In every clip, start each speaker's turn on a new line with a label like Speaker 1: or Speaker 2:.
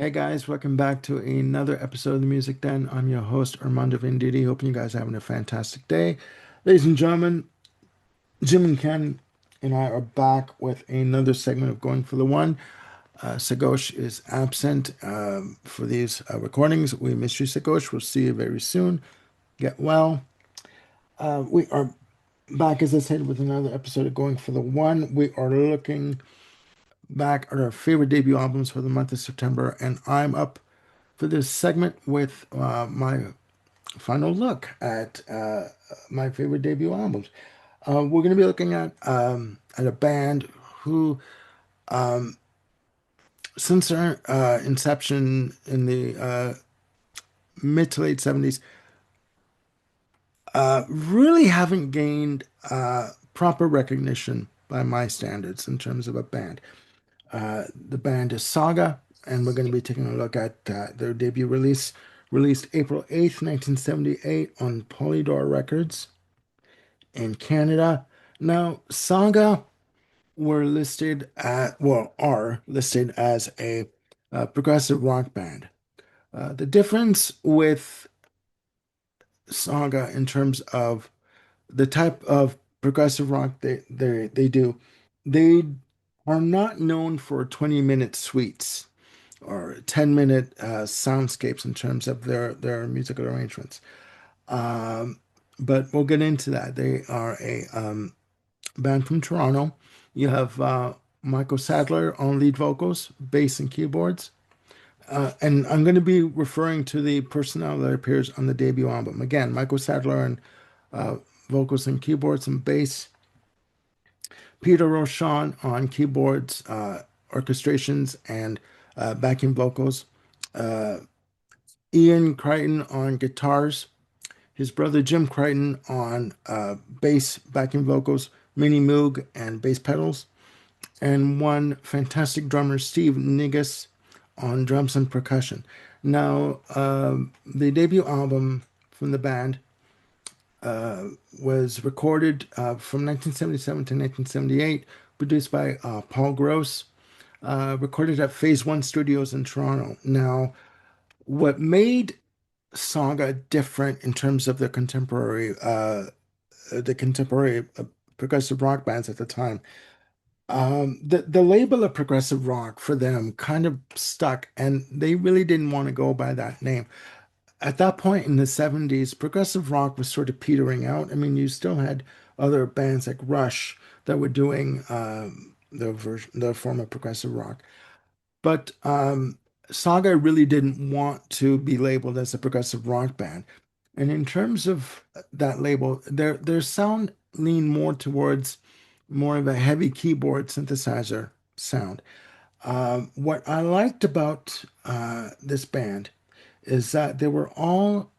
Speaker 1: Hey guys, welcome back to another episode of the Music Den. I'm your host, Armando Venditti. Hoping you guys are having a fantastic day. Ladies and gentlemen, Jim and Ken and I are back with another segment of Going for the One. Sagosh is absent for these recordings. We miss you, Sagosh. We'll see you very soon. Get well. We are back, as I said, with another episode of Going for the One. We are looking back at our favorite debut albums for the month of September, and I'm up for this segment with my final look at my favorite debut albums. We're going to be looking at a band who, since their inception in the mid to late 70s, really haven't gained proper recognition by my standards in terms of a band. The band is Saga, and we're going to be taking a look at their debut release, released April 8th, 1978 on Polydor Records in Canada. Now, Saga are listed as a progressive rock band. The difference with Saga in terms of the type of progressive rock they do, they are not known for 20-minute suites or 10-minute soundscapes in terms of their musical arrangements. Um, but we'll get into that. They are a band from Toronto. You have Michael Sadler on lead vocals, bass, and keyboards. And I'm going to be referring to the personnel that appears on the debut album. Again, Michael Sadler on uh, vocals and keyboards and bass. Peter Rochon on keyboards, orchestrations, and backing vocals. Uh, Ian Crichton on guitars. His brother Jim Crichton on bass, backing vocals, mini moog, and bass pedals. And one fantastic drummer, Steve Nigas, on drums and percussion. Now, the debut album from the band was recorded from 1977 to 1978, produced by Paul Gross, recorded at Phase One Studios in Toronto. Now, what made Saga different in terms of the contemporary progressive rock bands at the time. The label of progressive rock for them kind of stuck, and they really didn't want to go by that name. At that point in the 70s, progressive rock was sort of petering out. I mean, you still had other bands like Rush that were doing their form of progressive rock. But Saga really didn't want to be labeled as a progressive rock band. And in terms of that label, their sound leaned more towards more of a heavy keyboard synthesizer sound. What I liked about this band is that they were all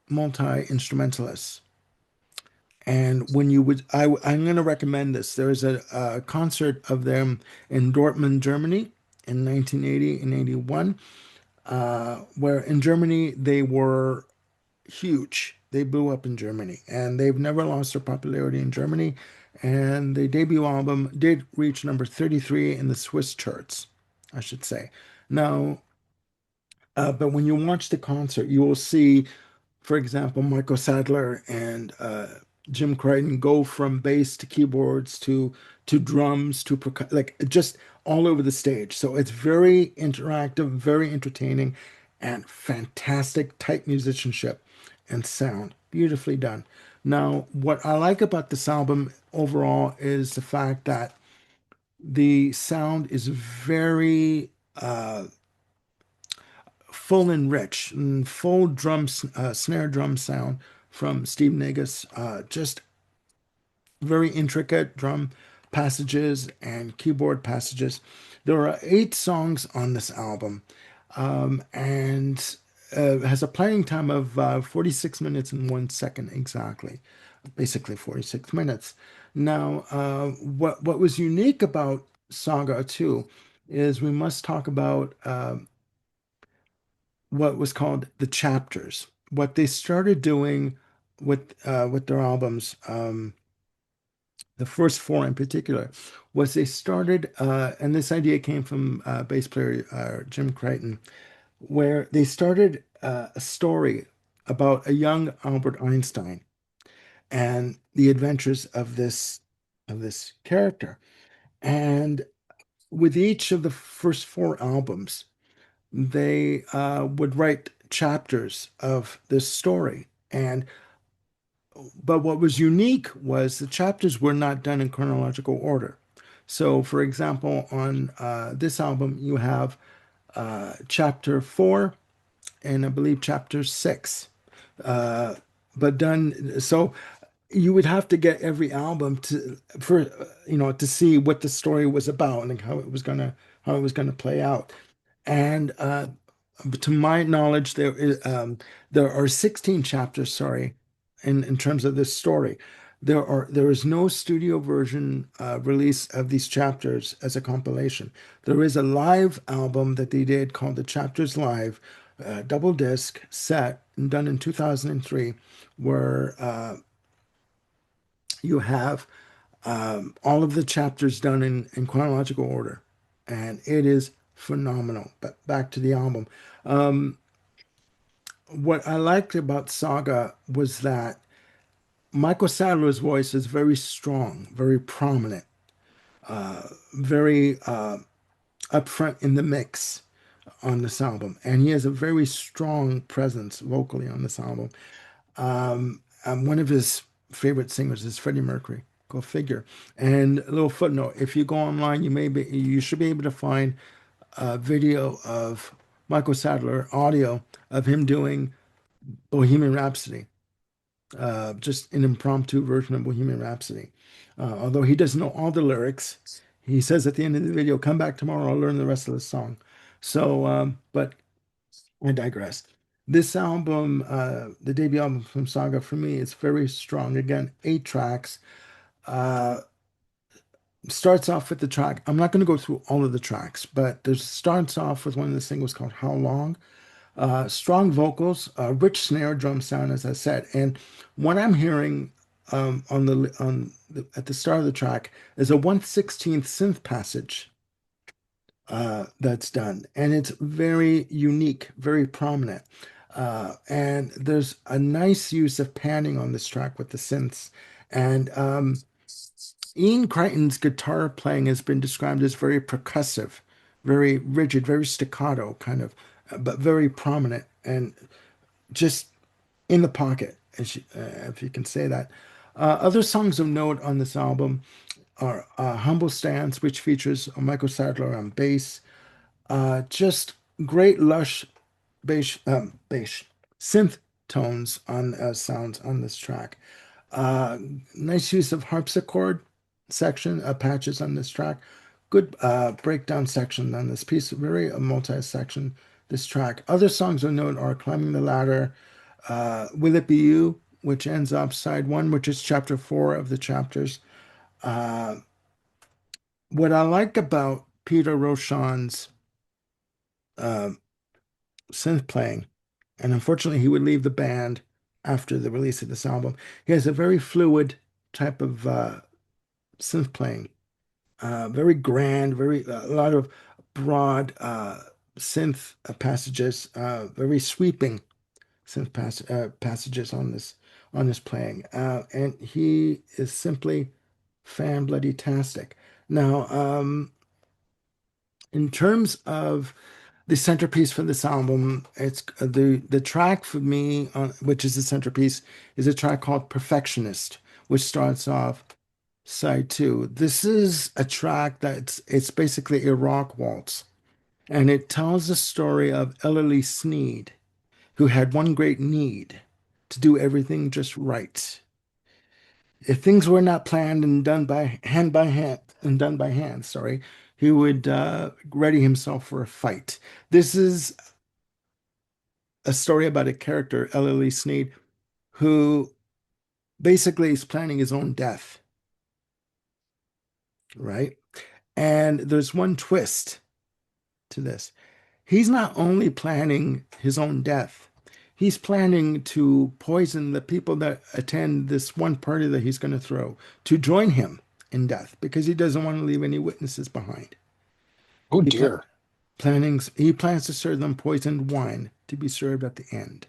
Speaker 1: multi-instrumentalists. And when you would, I'm going to recommend this. There is a concert of them in Dortmund, Germany in 1980 and 81, where in Germany they were huge. They blew up in Germany and they've never lost their popularity in Germany. And the debut album did reach number 33 in the Swiss charts, I should say. Now, but when you watch the concert, you will see, for example, Michael Sadler and Jim Crichton go from bass to keyboards to drums to like just all over the stage. So it's very interactive, very entertaining, and fantastic tight musicianship and sound. Beautifully done. Now, what I like about this album overall is the fact that the sound is very full and rich, and full snare drum sound from Steve Negus. Just very intricate drum passages and keyboard passages. There are 8 songs on this album, and has a playing time of 46 minutes and 1 second exactly, basically 46 minutes. Now, what was unique about Saga 2 is we must talk about what was called the chapters. What they started doing with their albums. the first four in particular, was they started, and this idea came from bass player Jim Crichton, where they started a story about a young Albert Einstein and the adventures of this character. And with each of the first four albums, they would write chapters of this story. And but what was unique was the chapters were not done in chronological order. So, for example, on this album, you have chapter four and I believe chapter six, uh, but done so you would have to get every album to for to see what the story was about and how it was gonna play out. And to my knowledge, there are 16 chapters, sorry, in terms of this story. There is no studio version release of these chapters as a compilation. There is a live album that they did called The Chapters Live, double disc set and done in 2003, where you have all of the chapters done in chronological order, and it is phenomenal. But back to the album. Um, what I liked about Saga was that Michael Sadler's voice is very strong, very prominent, very upfront in the mix on this album, and he has a very strong presence vocally on this album. One of his favorite singers is Freddie Mercury. Go figure. And a little footnote: if you go online, you should be able to find a video of Michael Sadler audio of him doing Bohemian Rhapsody, just an impromptu version of Bohemian Rhapsody. Although he doesn't know all the lyrics, he says at the end of the video, "Come back tomorrow, I'll learn the rest of the song." So, but I digress. This album, the debut album from Saga, for me, is very strong. Again, 8 tracks. Uh, Starts off with the track. I'm not going to go through all of the tracks, but there's starts off with one of the singles called "How Long." Strong vocals, rich snare drum sound, as I said, and what I'm hearing at the start of the track is a 1/16th synth passage that's done, and it's very unique, very prominent. And there's a nice use of panning on this track with the synths. And Ian Crichton's guitar playing has been described as very percussive, very rigid, very staccato, kind of, but very prominent and just in the pocket, if you can say that. Other songs of note on this album are Humble Stance, which features Michael Sadler on bass. Just great lush bass synth tones on sounds on this track. Uh, Nice use of harpsichord section patches on this track. Good breakdown section on this piece. Very multi-section this track. Other songs of note are Climbing the Ladder, Will It Be You, which ends up side one, which is chapter four of the chapters. Uh, what I like about Peter Rochon's uh, synth playing, and unfortunately he would leave the band after the release of this album. He has a very fluid type of synth playing, very grand, very a lot of broad synth passages, very sweeping passages on this playing, and he is simply fan bloody tastic. Now, in terms of the centerpiece for this album, it's the track for me, which is the centerpiece, is a track called "Perfectionist," which starts off side two. This is a track it's basically a rock waltz, and it tells the story of Ellery Sneed, who had one great need to do everything just right. If things were not planned and done by hand and done by hand, sorry, he would ready himself for a fight. This is a story about a character, Ellery Sneed, who basically is planning his own death, right? And there's one twist to this. He's not only planning his own death, he's planning to poison the people that attend this one party that he's going to throw to join him. in death because he doesn't want to leave any witnesses behind.
Speaker 2: Oh
Speaker 1: He pla
Speaker 2: dear.
Speaker 1: he plans to serve them poisoned wine to be served at the end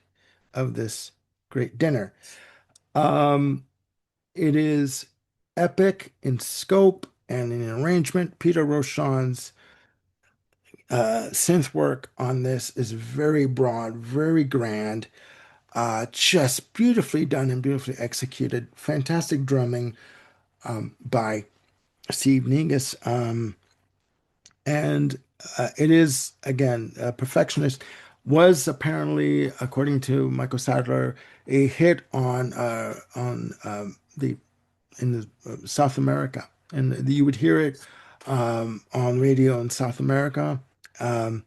Speaker 1: of this great dinner. Um, it is epic in scope and in arrangement. Peter Rochon's synth work on this is very broad, very grand, just beautifully done and beautifully executed. Fantastic drumming by Steve Negus. And it is, again, a perfectionist. Was apparently, according to Michael Sadler, a hit on the in the South America, and you would hear it on radio in South America. Um,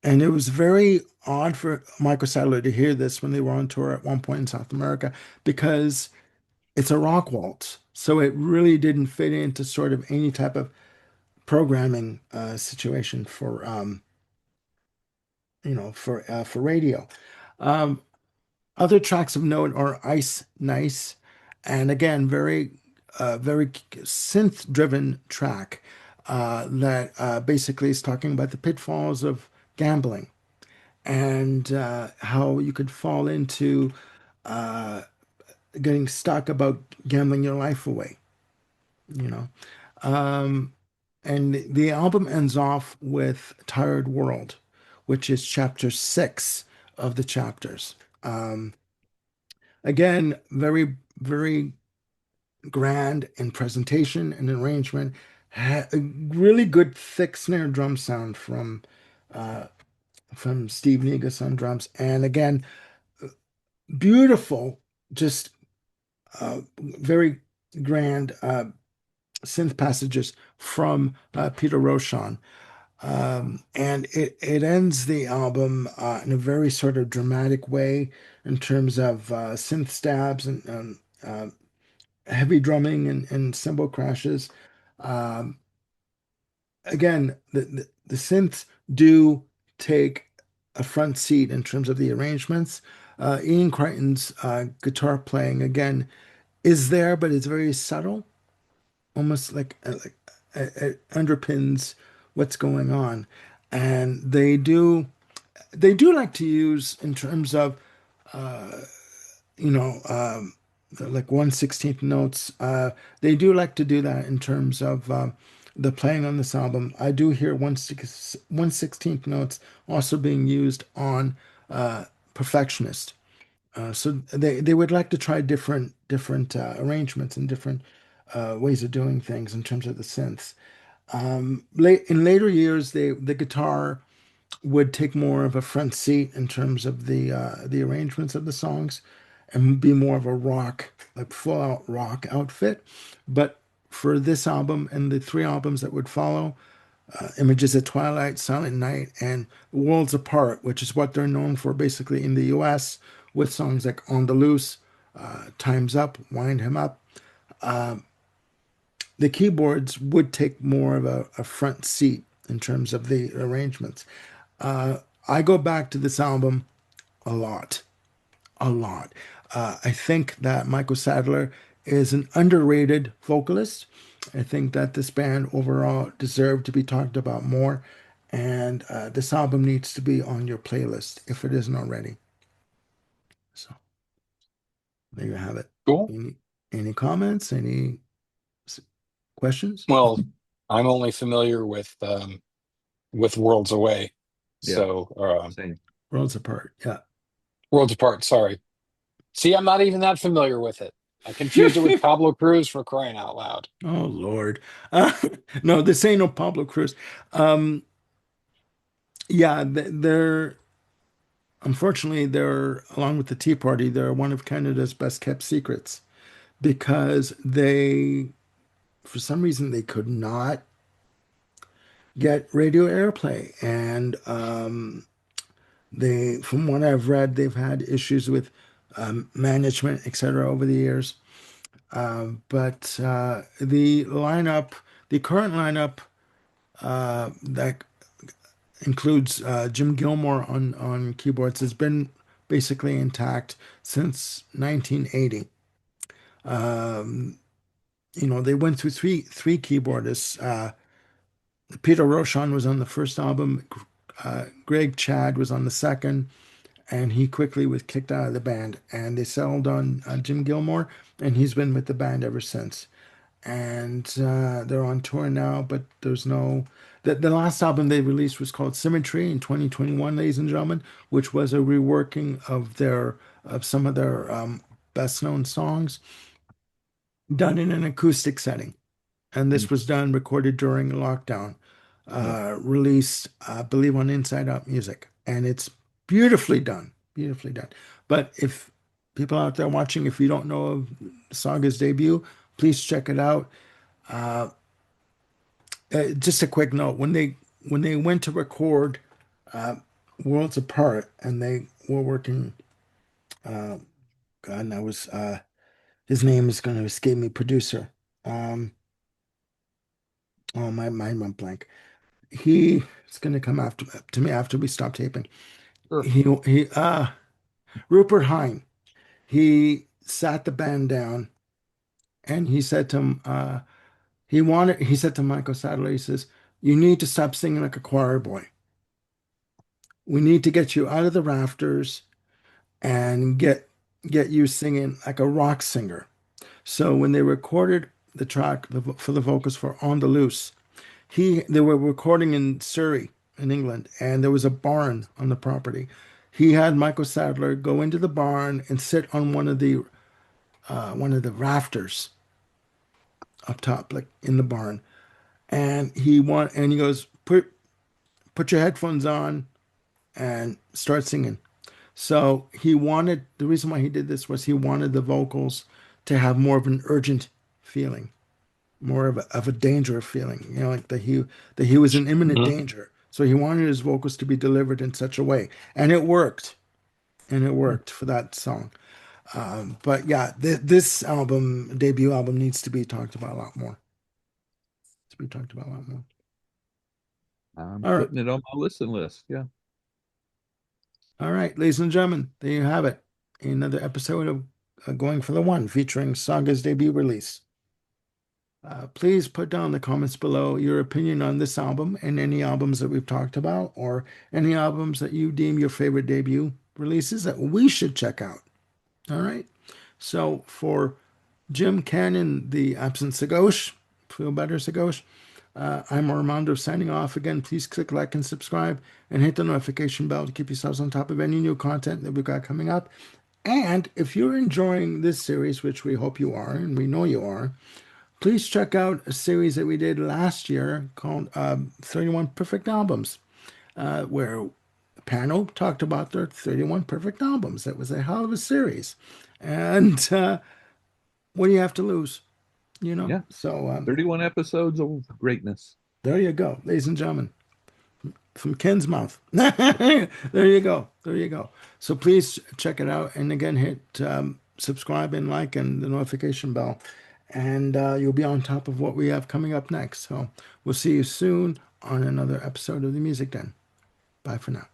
Speaker 1: and it was very odd for Michael Sadler to hear this when they were on tour at one point in South America because it's a rock waltz. So it really didn't fit into sort of any type of programming situation for for radio. Um, Other tracks of note are Ice Nice, and again, very synth driven track that basically is talking about the pitfalls of gambling and how you could fall into uh, getting stuck about gambling your life away, you know. Um, and the album ends off with Tired World, which is chapter six of the chapters. Um, Again, very grand in presentation and arrangement. A really good thick snare drum sound uh, from Steve Negus on drums, and again, beautiful, just very grand synth passages from Peter Rochon. And it ends the album in a very sort of dramatic way in terms of synth stabs and heavy drumming and cymbal crashes. Um, Again, the synths do take a front seat in terms of the arrangements. Ian Crichton's guitar playing again is there, but it's very subtle, almost like it underpins what's going on. And they do like to use in terms of you know, like 1/16th notes. They do like to do that in terms of the playing on this album. I do hear 1/16th notes also being used on Perfectionist. So they would like to try different arrangements and different ways of doing things in terms of the synths. Late in later years, the guitar would take more of a front seat in terms of the arrangements of the songs and be more of a rock, like full out rock outfit. But for this album and the three albums that would follow, Images at Twilight, Silent Night, and Worlds Apart, which is what they're known for basically in the US with songs like On the Loose, Time's Up, Wind Him Up. The keyboards would take more of a front seat in terms of the arrangements. Uh, I go back to this album a lot, a lot. I think that Michael Sadler is an underrated vocalist. I think that this band overall deserved to be talked about more, and this album needs to be on your playlist if it isn't already. So there you have it.
Speaker 2: Cool.
Speaker 1: Any, any comments? Any s- questions?
Speaker 2: Well, I'm only familiar with Worlds Away.
Speaker 3: Yeah,
Speaker 2: So
Speaker 3: same.
Speaker 1: Worlds Apart. Yeah.
Speaker 2: Worlds Apart, sorry. See, I'm not even that familiar with it. I confused it with Pablo Cruz for crying out loud.
Speaker 1: Oh Lord. Uh, no, this ain't no Pablo Cruz. Um, yeah, they're unfortunately they're along with the Tea Party, they're one of Canada's best kept secrets because they, for some reason, they could not get radio airplay, and they, from what I've read, they've had issues with management, etc., over the years. But the lineup, the current lineup that includes Jim Gilmore on keyboards has been basically intact since 1980. they went through three keyboardists. Peter Rochon was on the first album. Greg Chad was on the second, and he quickly was kicked out of the band. And they settled on Jim Gilmore, and he's been with the band ever since. And they're on tour now, but there's no. The last album they released was called Symmetry in 2021, ladies and gentlemen, which was a reworking of some of their best known songs done in an acoustic setting. And
Speaker 3: Mm.
Speaker 1: this was done, recorded during lockdown,
Speaker 3: Yeah.
Speaker 1: released, I believe, on Inside Out Music. And it's beautifully done, beautifully done. But if people out there watching, if you don't know of Saga's debut, please check it out. Uh, just a quick note: when they went to record uh, Worlds Apart, and they were working, uh, God, and I was his name is going to escape me, producer. Um, oh, my mind went blank. He is going to come after to me after we stop taping.
Speaker 3: Sure.
Speaker 1: He Rupert Hine. He sat the band down and he said to him, he said to Michael Sadler, he says, "You need to stop singing like a choir boy. We need to get you out of the rafters and get you singing like a rock singer." So when they recorded the track for the vocals for On the Loose, they were recording in Surrey in England, and there was a barn on the property. He had Michael Sadler go into the barn and sit on one of the rafters up top, like in the barn. And he goes, put your headphones on and start singing. So the reason why he did this was he wanted the vocals to have more of an urgent feeling, more of a danger feeling, like that he was in imminent
Speaker 2: Mhm.
Speaker 1: danger. So he wanted his vocals to be delivered in such a way, and it worked. And it worked for that song. But yeah, this debut album, needs to be talked about a lot more. To be talked about a lot more.
Speaker 3: I'm
Speaker 1: All right,
Speaker 3: putting it on my listen list. Yeah.
Speaker 1: all right, ladies and gentlemen, there you have it. Another episode of Going for the One, featuring Saga's debut release. Please put down in the comments below your opinion on this album and any albums that we've talked about, or any albums that you deem your favorite debut releases that we should check out. All right. So for Jim Cannon, the absent Sagosh, feel better, Sagosh. I'm Armando signing off again. Please click like and subscribe and hit the notification bell to keep yourselves on top of any new content that we've got coming up. And if you're enjoying this series, which we hope you are, and we know you are, please check out a series that we did last year called 31 Perfect Albums, where panel talked about their 31 perfect albums. That was a hell of a series. And what do you have to lose?
Speaker 3: Yeah.
Speaker 1: So
Speaker 3: 31 episodes of greatness.
Speaker 1: there you go, ladies and gentlemen, from Ken's mouth. There you go. There you go. So please check it out. And again, hit subscribe and like and the notification bell. And you'll be on top of what we have coming up next. So we'll see you soon on another episode of The Music Den. Bye for now.